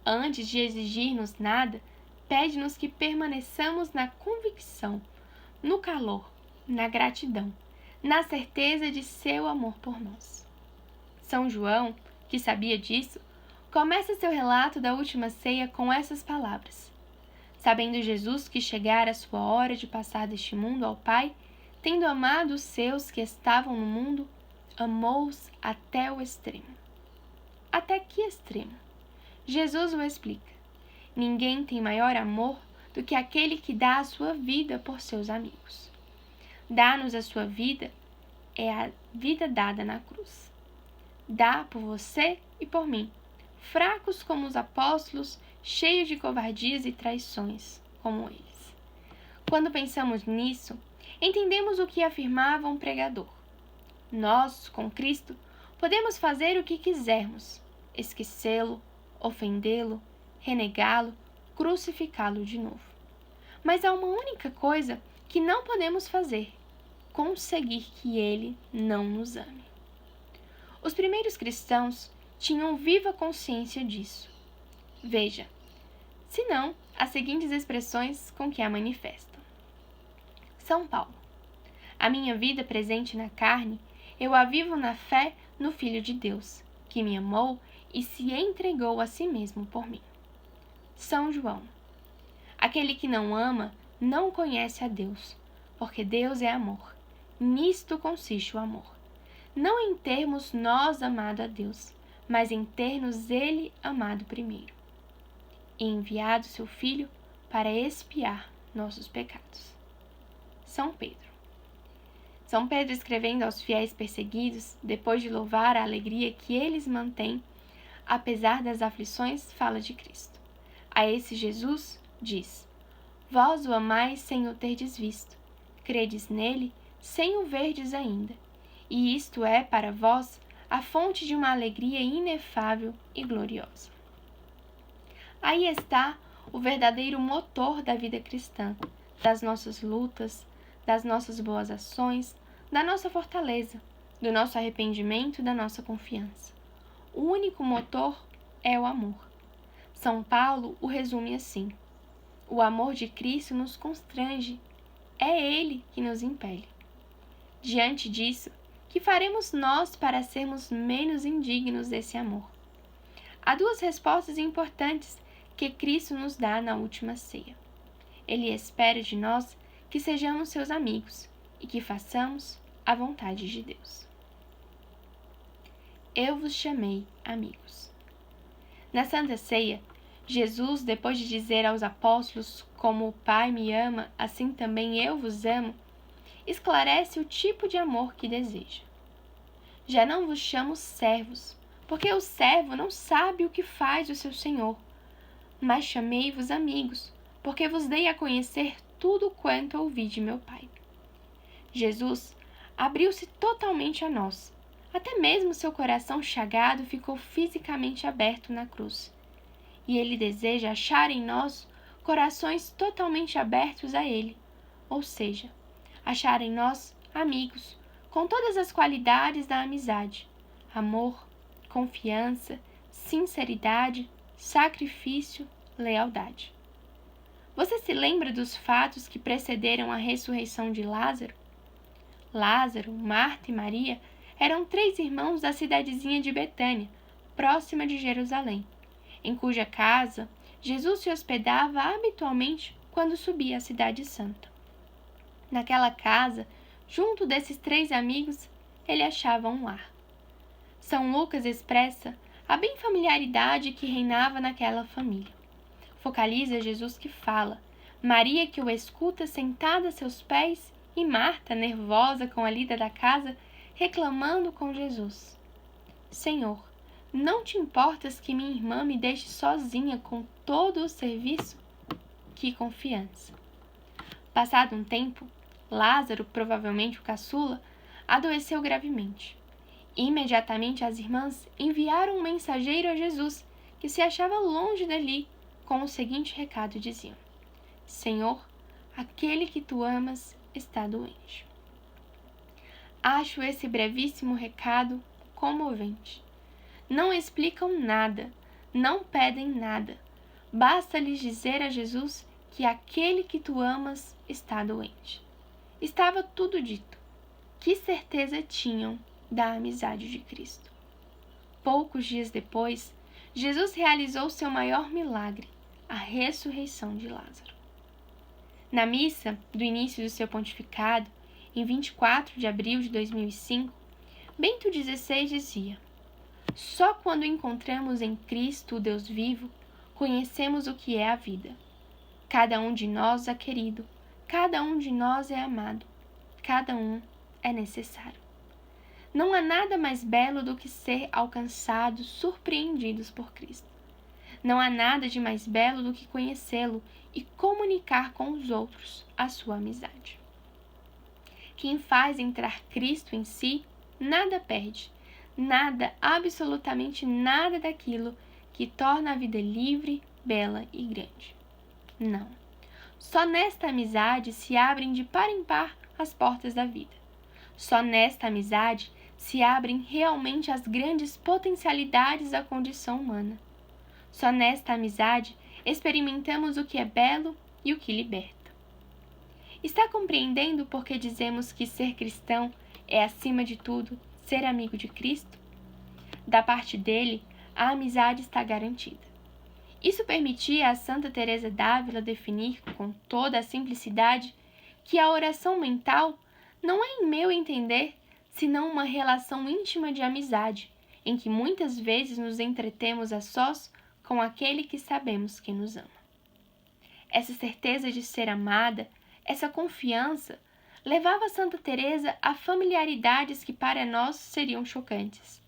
Antes de exigir-nos nada, pede-nos que permaneçamos na convicção, no calor, na gratidão, na certeza de seu amor por nós. São João, que sabia disso, começa seu relato da última ceia com essas palavras: sabendo Jesus que chegara a sua hora de passar deste mundo ao Pai, tendo amado os seus que estavam no mundo, amou-os até o extremo. Até que extremo? Jesus o explica. Ninguém tem maior amor do que aquele que dá a sua vida por seus amigos. Dá-nos a sua vida é a vida dada na cruz. Dá por você e por mim, fracos como os apóstolos, cheios de covardias e traições, como eles. Quando pensamos nisso, entendemos o que afirmava um pregador. Nós, com Cristo, podemos fazer o que quisermos, esquecê-lo, ofendê-lo, renegá-lo, crucificá-lo de novo. Mas há uma única coisa que não podemos fazer: conseguir que ele não nos ame. Os primeiros cristãos tinham viva consciência disso. Veja, senão as seguintes expressões com que a manifestam. São Paulo. A minha vida presente na carne, eu a vivo na fé no Filho de Deus, que me amou e se entregou a si mesmo por mim. São João. Aquele que não ama não conhece a Deus, porque Deus é amor. Nisto consiste o amor. Não em termos nós amado a Deus, mas em ter-nos Ele amado primeiro, e enviado seu Filho para expiar nossos pecados. São Pedro. São Pedro, escrevendo aos fiéis perseguidos, depois de louvar a alegria que eles mantêm, apesar das aflições, fala de Cristo. A esse Jesus diz: Vós o amais sem o terdes visto, credes nele sem o verdes ainda, e isto é para vós a fonte de uma alegria inefável e gloriosa. Aí está o verdadeiro motor da vida cristã, das nossas lutas, das nossas boas ações, da nossa fortaleza, do nosso arrependimento e da nossa confiança. O único motor é o amor. São Paulo o resume assim: o amor de Cristo nos constrange, é Ele que nos impele. Diante disso, que faremos nós para sermos menos indignos desse amor? Há duas respostas importantes que Cristo nos dá na última ceia. Ele espera de nós que sejamos seus amigos e que façamos a vontade de Deus. Eu vos chamei amigos. Na Santa Ceia, Jesus, depois de dizer aos apóstolos: como o Pai me ama, assim também eu vos amo, esclarece o tipo de amor que deseja. Já não vos chamo servos, porque o servo não sabe o que faz o seu senhor, mas chamei-vos amigos, porque vos dei a conhecer tudo quanto ouvi de meu Pai. Jesus abriu-se totalmente a nós. Até mesmo seu coração chagado ficou fisicamente aberto na cruz. E ele deseja achar em nós corações totalmente abertos a ele, ou seja, achar em nós amigos, com todas as qualidades da amizade: amor, confiança, sinceridade, sacrifício, lealdade. Você se lembra dos fatos que precederam a ressurreição de Lázaro? Lázaro, Marta e Maria eram 3 irmãos da cidadezinha de Betânia, próxima de Jerusalém, em cuja casa Jesus se hospedava habitualmente quando subia à Cidade Santa. Naquela casa, junto desses 3 amigos, ele achava um lar. São Lucas expressa a bem familiaridade que reinava naquela família. Focaliza Jesus que fala, Maria que o escuta sentada a seus pés e Marta, nervosa com a lida da casa, reclamando com Jesus: Senhor, não te importas que minha irmã me deixe sozinha com todo o serviço? Que confiança! Passado um tempo, Lázaro, provavelmente o caçula, adoeceu gravemente. Imediatamente as irmãs enviaram um mensageiro a Jesus, que se achava longe dali, com o seguinte recado: diziam: Senhor, aquele que tu amas está doente. Acho esse brevíssimo recado comovente. Não explicam nada, não pedem nada. Basta-lhes dizer a Jesus que aquele que tu amas está doente. Estava tudo dito. Que certeza tinham da amizade de Cristo? Poucos dias depois, Jesus realizou seu maior milagre, a ressurreição de Lázaro. Na missa do início do seu pontificado, em 24 de abril de 2005, Bento XVI dizia: Só quando encontramos em Cristo o Deus vivo, conhecemos o que é a vida. Cada um de nós é querido, cada um de nós é amado, cada um é necessário. Não há nada mais belo do que ser alcançados, surpreendidos por Cristo. Não há nada de mais belo do que conhecê-lo e comunicar com os outros a sua amizade. Quem faz entrar Cristo em si, nada perde, nada, absolutamente nada daquilo que torna a vida livre, bela e grande. Não. Só nesta amizade se abrem de par em par as portas da vida. Só nesta amizade se abrem realmente as grandes potencialidades da condição humana. Só nesta amizade experimentamos o que é belo e o que liberta. Está compreendendo por que dizemos que ser cristão é, acima de tudo, ser amigo de Cristo? Da parte dele, a amizade está garantida. Isso permitia a Santa Teresa d'Ávila definir com toda a simplicidade que a oração mental não é, em meu entender, senão uma relação íntima de amizade, em que muitas vezes nos entretemos a sós com aquele que sabemos que nos ama. Essa certeza de ser amada, essa confiança, levava Santa Teresa a familiaridades que para nós seriam chocantes.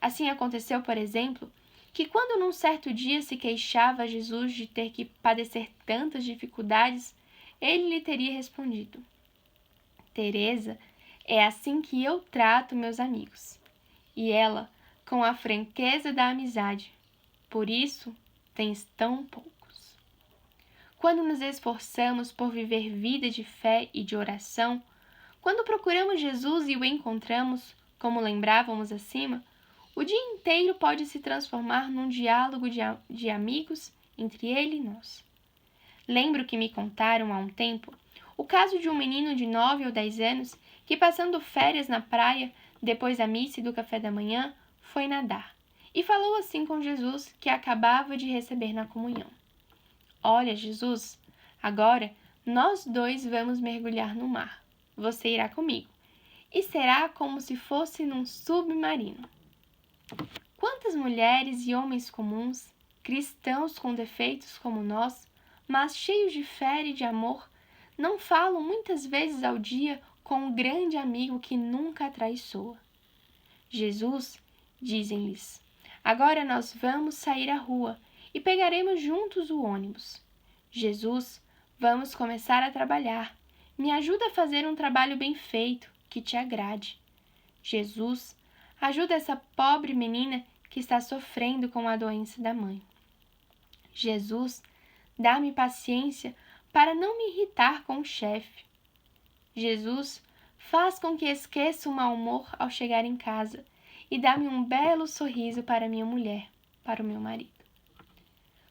Assim aconteceu, por exemplo, que quando num certo dia se queixava a Jesus de ter que padecer tantas dificuldades, ele lhe teria respondido: Teresa, é assim que eu trato meus amigos. E ela, com a franqueza da amizade, por isso tens tão poucos. Quando nos esforçamos por viver vida de fé e de oração, quando procuramos Jesus e o encontramos, como lembrávamos acima, o dia inteiro pode se transformar num diálogo de amigos entre ele e nós. Lembro que me contaram há um tempo o caso de um menino de 9 ou 10 anos que, passando férias na praia, depois da missa e do café da manhã, foi nadar e falou assim com Jesus, que acabava de receber na comunhão: Olha, Jesus, agora nós dois vamos mergulhar no mar. Você irá comigo, e será como se fosse num submarino. Quantas mulheres e homens comuns, cristãos com defeitos como nós, mas cheios de fé e de amor, não falam muitas vezes ao dia com um grande amigo que nunca atraiçoa. Jesus, dizem-lhes, agora nós vamos sair à rua e pegaremos juntos o ônibus. Jesus, vamos começar a trabalhar. Me ajuda a fazer um trabalho bem feito, que te agrade. Jesus, ajuda essa pobre menina que está sofrendo com a doença da mãe. Jesus, dá-me paciência para não me irritar com o chefe. Jesus, faz com que esqueça o mau humor ao chegar em casa e dá-me um belo sorriso para minha mulher, para o meu marido.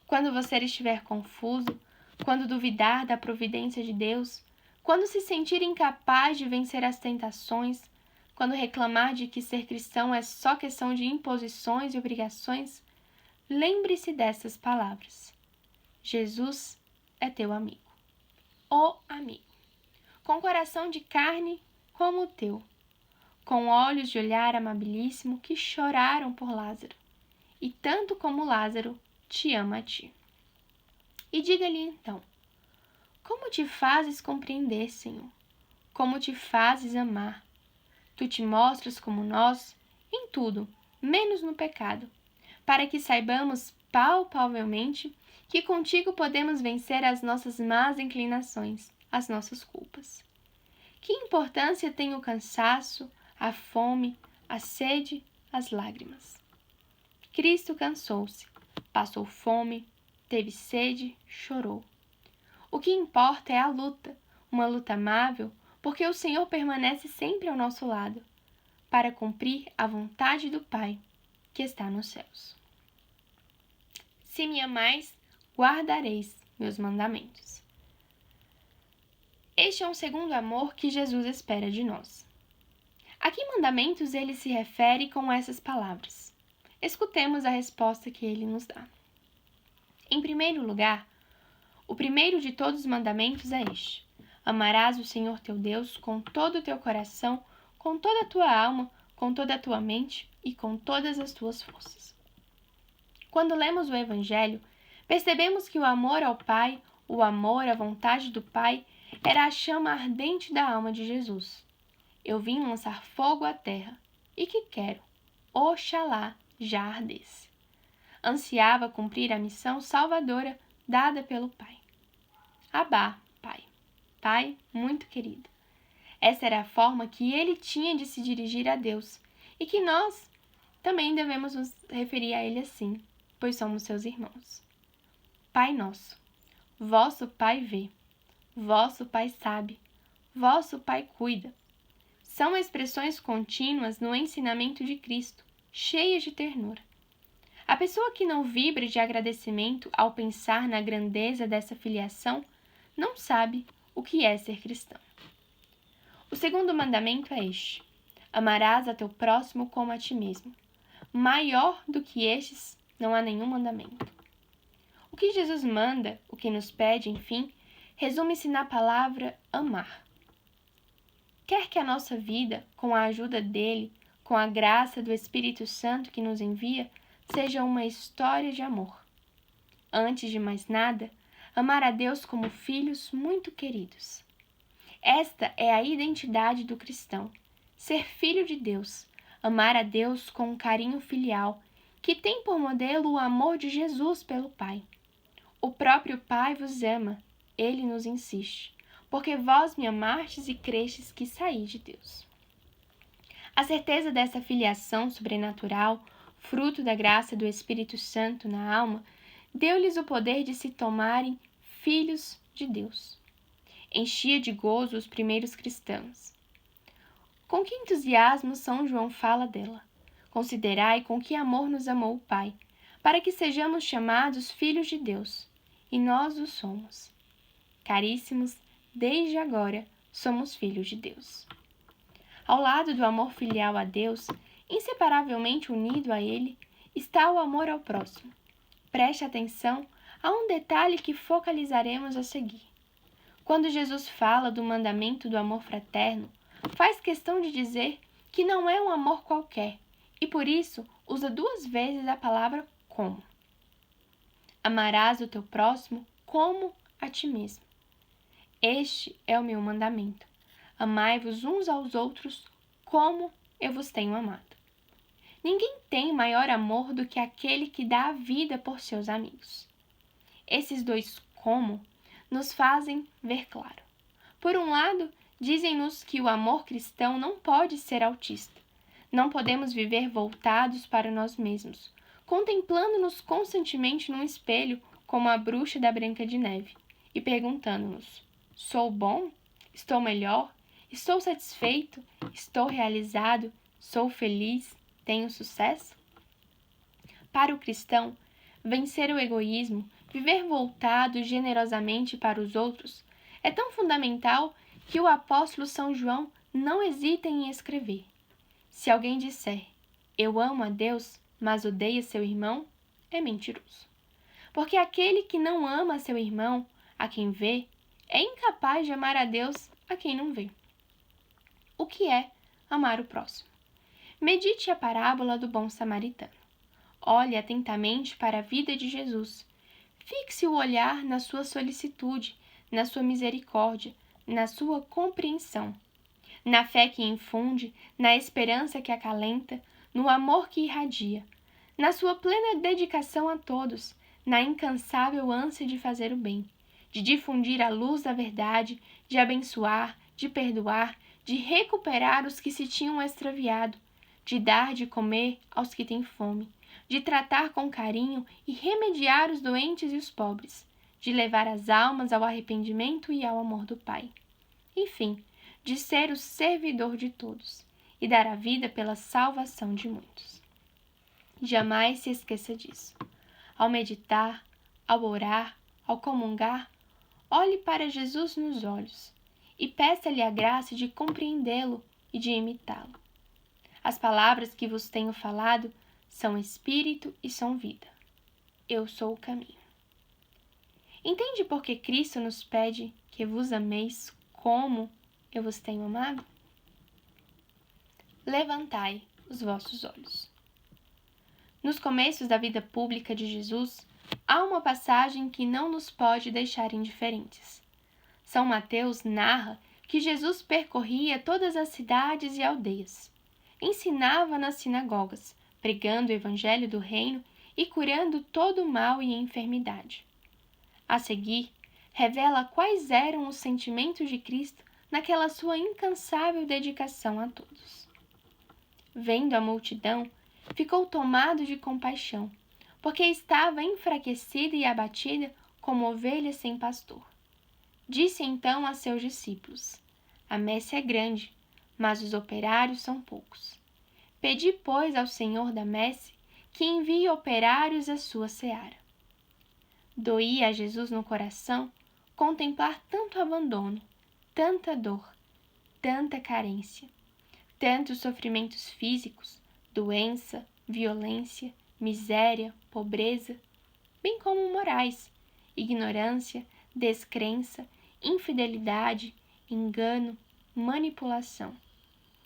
Quando você estiver confuso, quando duvidar da providência de Deus, quando se sentir incapaz de vencer as tentações, quando reclamar de que ser cristão é só questão de imposições e obrigações, lembre-se dessas palavras. Jesus é teu amigo. O amigo. Com coração de carne como o teu. Com olhos de olhar amabilíssimo que choraram por Lázaro. E tanto como Lázaro te ama a ti. E diga-lhe então: como te fazes compreender, Senhor? Como te fazes amar? Tu te mostras como nós em tudo, menos no pecado, para que saibamos palpavelmente que contigo podemos vencer as nossas más inclinações, as nossas culpas. Que importância tem o cansaço, a fome, a sede, as lágrimas? Cristo cansou-se, passou fome, teve sede, chorou. O que importa é a luta, uma luta amável, porque o Senhor permanece sempre ao nosso lado, para cumprir a vontade do Pai, que está nos céus. Se me amais, guardareis meus mandamentos. Este é um segundo amor que Jesus espera de nós. A que mandamentos ele se refere com essas palavras? Escutemos a resposta que ele nos dá. Em primeiro lugar, o primeiro de todos os mandamentos é este: amarás o Senhor teu Deus com todo o teu coração, com toda a tua alma, com toda a tua mente e com todas as tuas forças. Quando lemos o Evangelho, percebemos que o amor ao Pai, o amor à vontade do Pai, era a chama ardente da alma de Jesus. Eu vim lançar fogo à terra, e que quero, oxalá já ardesse. Ansiava cumprir a missão salvadora dada pelo Pai. Abá, Pai. Pai muito querido. Essa era a forma que ele tinha de se dirigir a Deus, e que nós também devemos nos referir a ele assim, pois somos seus irmãos. Pai nosso, vosso Pai vê, vosso Pai sabe, vosso Pai cuida. São expressões contínuas no ensinamento de Cristo, cheias de ternura. A pessoa que não vibra de agradecimento ao pensar na grandeza dessa filiação não sabe o que é ser cristão. O segundo mandamento é este: amarás a teu próximo como a ti mesmo. Maior do que estes, não há nenhum mandamento. O que Jesus manda, o que nos pede, enfim, resume-se na palavra amar. Quer que a nossa vida, com a ajuda dele, com a graça do Espírito Santo que nos envia, seja uma história de amor. Antes de mais nada, amar a Deus como filhos muito queridos. Esta é a identidade do cristão: ser filho de Deus, amar a Deus com um carinho filial, que tem por modelo o amor de Jesus pelo Pai. O próprio Pai vos ama, ele nos insiste, porque vós me amastes e crestes que saí de Deus. A certeza dessa filiação sobrenatural, fruto da graça do Espírito Santo na alma, deu-lhes o poder de se tomarem filhos de Deus. Enchia de gozo os primeiros cristãos. Com que entusiasmo São João fala dela. Considerai com que amor nos amou o Pai, para que sejamos chamados filhos de Deus, e nós o somos. Caríssimos, desde agora somos filhos de Deus. Ao lado do amor filial a Deus, inseparavelmente unido a Ele, está o amor ao próximo. Preste atenção a um detalhe que focalizaremos a seguir. Quando Jesus fala do mandamento do amor fraterno, faz questão de dizer que não é um amor qualquer, e por isso usa 2 vezes a palavra como. Amarás o teu próximo como a ti mesmo. Este é o meu mandamento. Amai-vos uns aos outros como eu vos tenho amado. Ninguém tem maior amor do que aquele que dá a vida por seus amigos. Esses 2 como nos fazem ver claro. Por um lado, dizem-nos que o amor cristão não pode ser autista. Não podemos viver voltados para nós mesmos, contemplando-nos constantemente num espelho como a bruxa da Branca de Neve e perguntando-nos: sou bom? Estou melhor? Estou satisfeito? Estou realizado? Sou feliz? Tenho sucesso? Para o cristão, vencer o egoísmo, viver voltado generosamente para os outros, é tão fundamental que o apóstolo São João não hesita em escrever: se alguém disser, eu amo a Deus, mas odeia seu irmão, é mentiroso. Porque aquele que não ama seu irmão, a quem vê, é incapaz de amar a Deus a quem não vê. O que é amar o próximo? Medite a parábola do bom samaritano. Olhe atentamente para a vida de Jesus. Fixe o olhar na sua solicitude, na sua misericórdia, na sua compreensão, na fé que infunde, na esperança que acalenta, no amor que irradia, na sua plena dedicação a todos, na incansável ânsia de fazer o bem, de difundir a luz da verdade, de abençoar, de perdoar, de recuperar os que se tinham extraviado, de dar de comer aos que têm fome, de tratar com carinho e remediar os doentes e os pobres, de levar as almas ao arrependimento e ao amor do Pai. Enfim, de ser o servidor de todos e dar a vida pela salvação de muitos. Jamais se esqueça disso. Ao meditar, ao orar, ao comungar, olhe para Jesus nos olhos e peça-lhe a graça de compreendê-lo e de imitá-lo. As palavras que vos tenho falado são espírito e são vida. Eu sou o caminho. Entende por que Cristo nos pede que vos ameis como eu vos tenho amado? Levantai os vossos olhos. Nos começos da vida pública de Jesus, há uma passagem que não nos pode deixar indiferentes. São Mateus narra que Jesus percorria todas as cidades e aldeias. Ensinava nas sinagogas, pregando o evangelho do reino e curando todo o mal e enfermidade. A seguir, revela quais eram os sentimentos de Cristo naquela sua incansável dedicação a todos. Vendo a multidão, ficou tomado de compaixão, porque estava enfraquecida e abatida como ovelha sem pastor. Disse então a seus discípulos: a messe é grande, mas os operários são poucos. Pedi, pois, ao Senhor da messe que envie operários à sua seara. Doía a Jesus no coração contemplar tanto abandono, tanta dor, tanta carência, tantos sofrimentos físicos, doença, violência, miséria, pobreza, bem como morais, ignorância, descrença, infidelidade, engano, manipulação.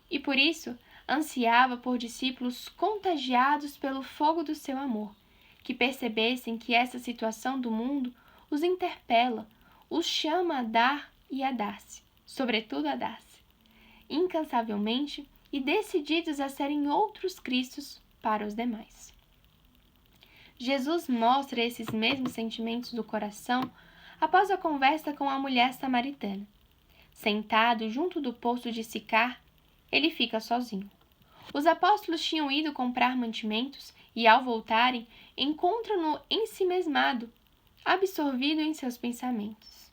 E por isso ansiava por discípulos contagiados pelo fogo do seu amor, que percebessem que essa situação do mundo os interpela, os chama a dar e a dar-se, sobretudo a dar-se, incansavelmente e decididos a serem outros Cristos para os demais. Jesus mostra esses mesmos sentimentos do coração após a conversa com a mulher samaritana. Sentado junto do poço de Sicar, ele fica sozinho. Os apóstolos tinham ido comprar mantimentos e, ao voltarem, encontram-no ensimesmado, absorvido em seus pensamentos.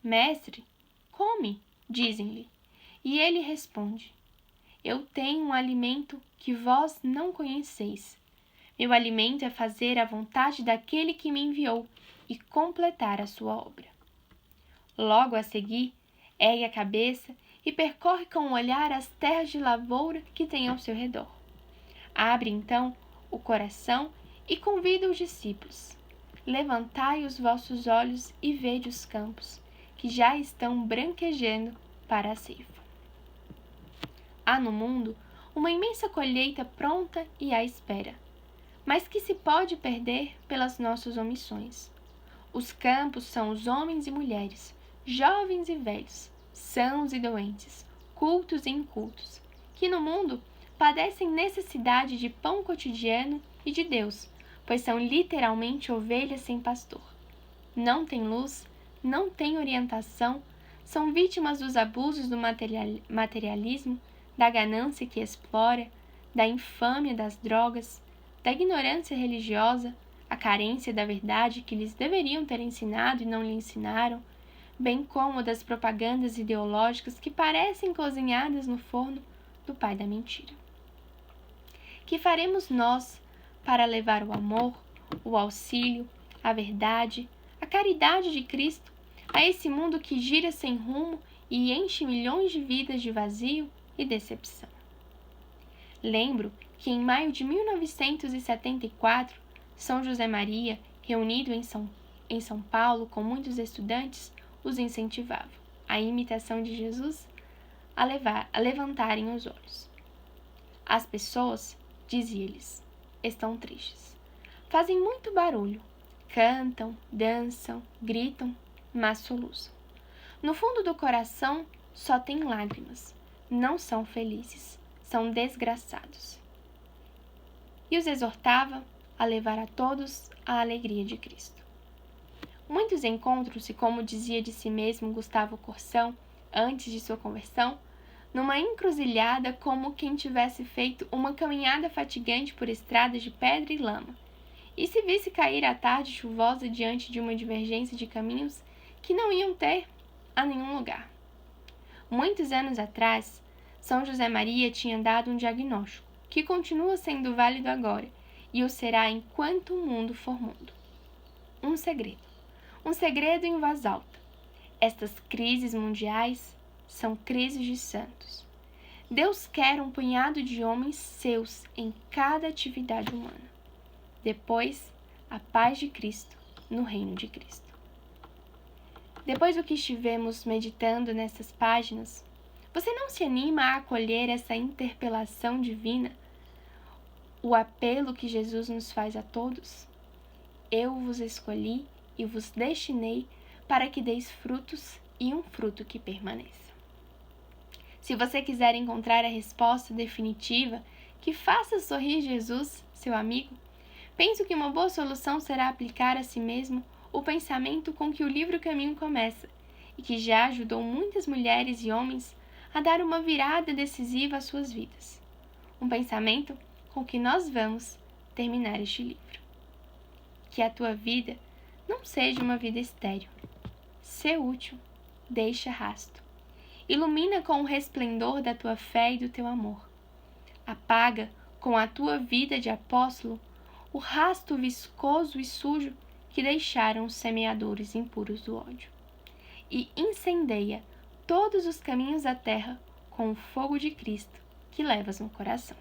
Mestre, come, dizem-lhe. E ele responde: Eu tenho um alimento que vós não conheceis. Meu alimento é fazer a vontade daquele que me enviou e completar a sua obra. Logo a seguir, ergue a cabeça e percorre com o olhar as terras de lavoura que tem ao seu redor. Abre, então, o coração e convida os discípulos. Levantai os vossos olhos e vede os campos, que já estão branquejando para a ceifa. Há no mundo uma imensa colheita pronta e à espera, mas que se pode perder pelas nossas omissões. Os campos são os homens e mulheres, jovens e velhos, sãos e doentes, cultos e incultos, que no mundo padecem necessidade de pão cotidiano e de Deus, pois são literalmente ovelhas sem pastor. Não têm luz, não têm orientação, são vítimas dos abusos do materialismo, da ganância que explora, da infâmia das drogas, da ignorância religiosa, a carência da verdade que lhes deveriam ter ensinado e não lhe ensinaram, bem como das propagandas ideológicas que parecem cozinhadas no forno do pai da mentira. Que faremos nós para levar o amor, o auxílio, a verdade, a caridade de Cristo a esse mundo que gira sem rumo e enche milhões de vidas de vazio e decepção? Lembro que em maio de 1974, São José Maria, reunido em São Paulo com muitos estudantes, os incentivava, à imitação de Jesus, a levantarem os olhos. As pessoas, dizia-lhes, estão tristes. Fazem muito barulho, cantam, dançam, gritam, mas soluçam. No fundo do coração só tem lágrimas, não são felizes, são desgraçados. E os exortava a levar a todos a alegria de Cristo. Muitos encontram-se, como dizia de si mesmo Gustavo Corsão, antes de sua conversão, numa encruzilhada como quem tivesse feito uma caminhada fatigante por estradas de pedra e lama, e se visse cair a tarde chuvosa diante de uma divergência de caminhos que não iam ter a nenhum lugar. Muitos anos atrás, São José Maria tinha dado um diagnóstico, que continua sendo válido agora, e o será enquanto o mundo for mundo. Um segredo em voz alta. Estas crises mundiais são crises de santos. Deus quer um punhado de homens seus em cada atividade humana. Depois, a paz de Cristo no reino de Cristo. Depois do que estivemos meditando nessas páginas, você não se anima a acolher essa interpelação divina, o apelo que Jesus nos faz a todos? Eu vos escolhi e vos destinei para que deis frutos e um fruto que permaneça. Se você quiser encontrar a resposta definitiva que faça sorrir Jesus, seu amigo, penso que uma boa solução será aplicar a si mesmo o pensamento com que o livro Caminho começa e que já ajudou muitas mulheres e homens a dar uma virada decisiva às suas vidas. Um pensamento com que nós vamos terminar este livro. Que a tua vida não seja uma vida estéril. Sê útil, deixa rasto. Ilumina com o resplendor da tua fé e do teu amor. Apaga com a tua vida de apóstolo, o rasto viscoso e sujo que deixaram os semeadores impuros do ódio. E incendeia todos os caminhos da terra com o fogo de Cristo que levas no coração.